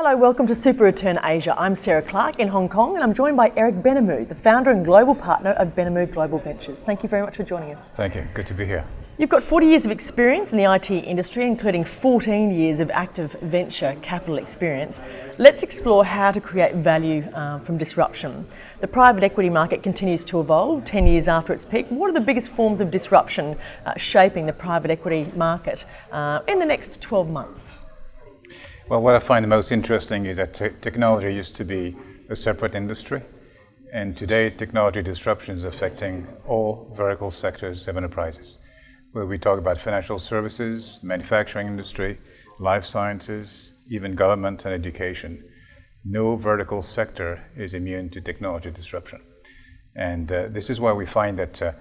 Hello, welcome to Super Return Asia. I'm Sarah Clark in Hong Kong and I'm joined by Eric Benhamou, the founder and global partner of Benhamou Global Ventures. Thank you very much for joining us. Thank you. Good to be here. You've got 40 years of experience in the IT industry, including 14 years of active venture capital experience. Let's explore how to create value from disruption. The private equity market continues to evolve 10 years after its peak. What are the biggest forms of disruption shaping the private equity market in the next 12 months? Well, what I find the most interesting is that technology used to be a separate industry, and today technology disruption is affecting all vertical sectors of enterprises. Whether we talk about financial services, manufacturing industry, life sciences, even government and education, no vertical sector is immune to technology disruption. And this is why we find that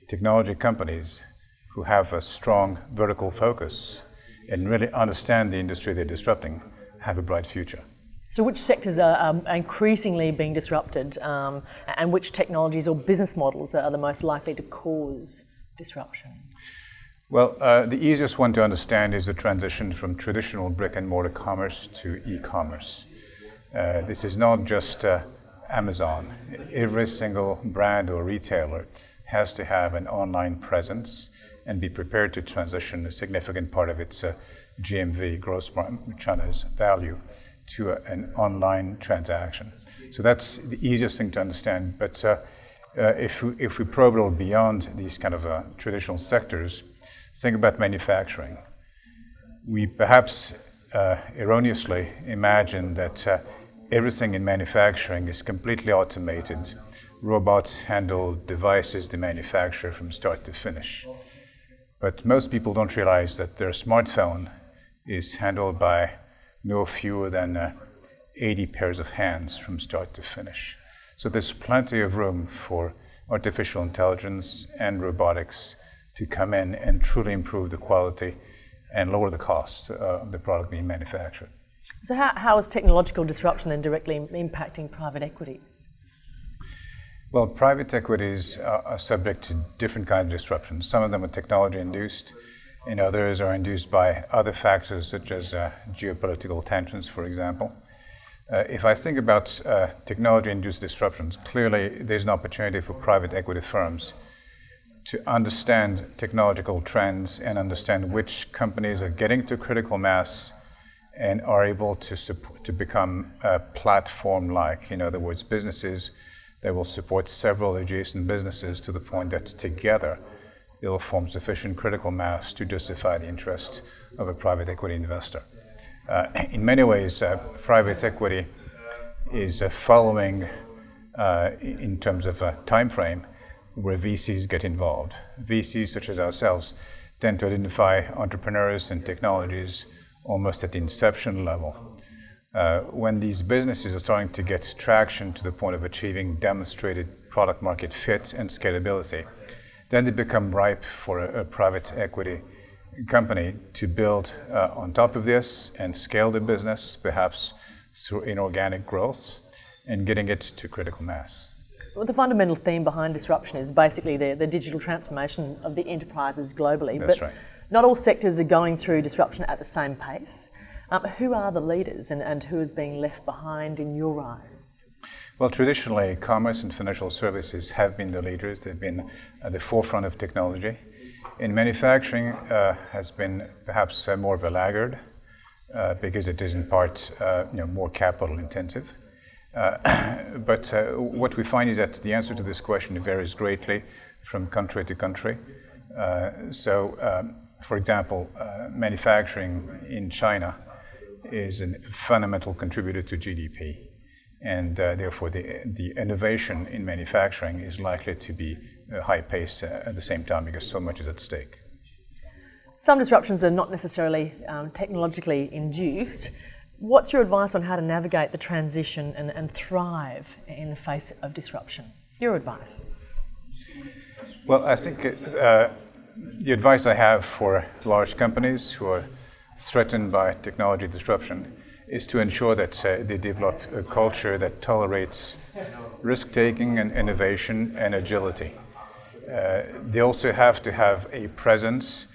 technology companies who have a strong vertical focus and really understand the industry they're disrupting have a bright future. So which sectors are increasingly being disrupted and which technologies or business models are the most likely to cause disruption? Well, the easiest one to understand is the transition from traditional brick and mortar commerce to e-commerce. This is not just Amazon. Every single brand or retailer has to have an online presence and be prepared to transition a significant part of its GMV, gross merchandise value, to an online transaction. So that's the easiest thing to understand. But if we probe a little beyond these kind of traditional sectors, think about manufacturing. We perhaps erroneously imagine that everything in manufacturing is completely automated. Robots handle devices they manufacture from start to finish. But most people don't realize that their smartphone is handled by no fewer than 80 pairs of hands from start to finish. So there's plenty of room for artificial intelligence and robotics to come in and truly improve the quality and lower the cost of the product being manufactured. So how is technological disruption then directly impacting private equities? Well, private equities are subject to different kinds of disruptions. Some of them are technology-induced, and others are induced by other factors such as geopolitical tensions, for example. If I think about technology-induced disruptions, clearly there's an opportunity for private equity firms to understand technological trends and understand which companies are getting to critical mass and are able to become platform-like. In other words, businesses that will support several adjacent businesses to the point that together they'll form sufficient critical mass to justify the interest of a private equity investor. In many ways, private equity is following, in terms of a time frame, where VCs get involved. VCs such as ourselves tend to identify entrepreneurs and technologies almost at the inception level. When these businesses are starting to get traction to the point of achieving demonstrated product market fit and scalability, then they become ripe for a private equity company to build on top of this and scale the business, perhaps through inorganic growth and getting it to critical mass. Well, the fundamental theme behind disruption is basically the digital transformation of the enterprises globally. That's but right. Not all sectors are going through disruption at the same pace. Who are the leaders and who is being left behind in your eyes? Well, traditionally, commerce and financial services have been the leaders. They've been at the forefront of technology. And manufacturing has been perhaps more of a laggard because it is in part more capital intensive. But what we find is that the answer to this question varies greatly from country to country. For example, manufacturing in China is a fundamental contributor to GDP, and therefore the innovation in manufacturing is likely to be a high pace at the same time because so much is at stake. Some disruptions are not necessarily technologically induced. What's your advice on how to navigate the transition and thrive in the face of disruption? Your advice? Well, I think the advice I have for large companies who are threatened by technology disruption is to ensure that they develop a culture that tolerates risk-taking and innovation and agility. They also have to have a presence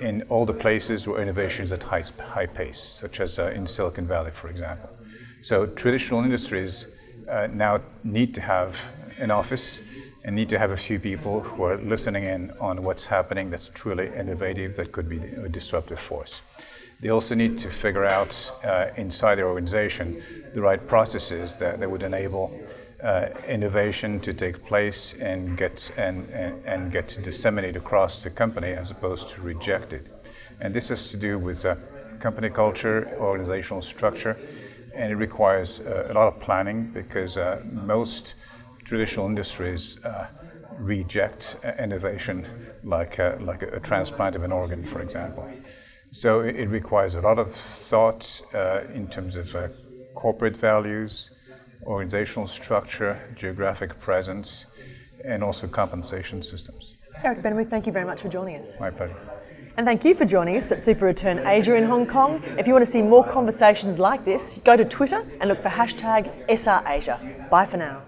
in all the places where innovation is at high pace, such as in Silicon Valley, for example. So traditional industries now need to have an office and need to have a few people who are listening in on what's happening that's truly innovative, that could be a disruptive force. They also need to figure out inside their organization the right processes that would enable innovation to take place and get disseminated across the company as opposed to rejected. And this has to do with company culture, organizational structure, and it requires a lot of planning because most traditional industries reject innovation like a transplant of an organ, for example. So it requires a lot of thought in terms of corporate values, organizational structure, geographic presence, and also compensation systems. Eric Benhamou, thank you very much for joining us. My pleasure. And thank you for joining us at Super Return Asia in Hong Kong. If you want to see more conversations like this, go to Twitter and look for #SRAsia. Bye for now.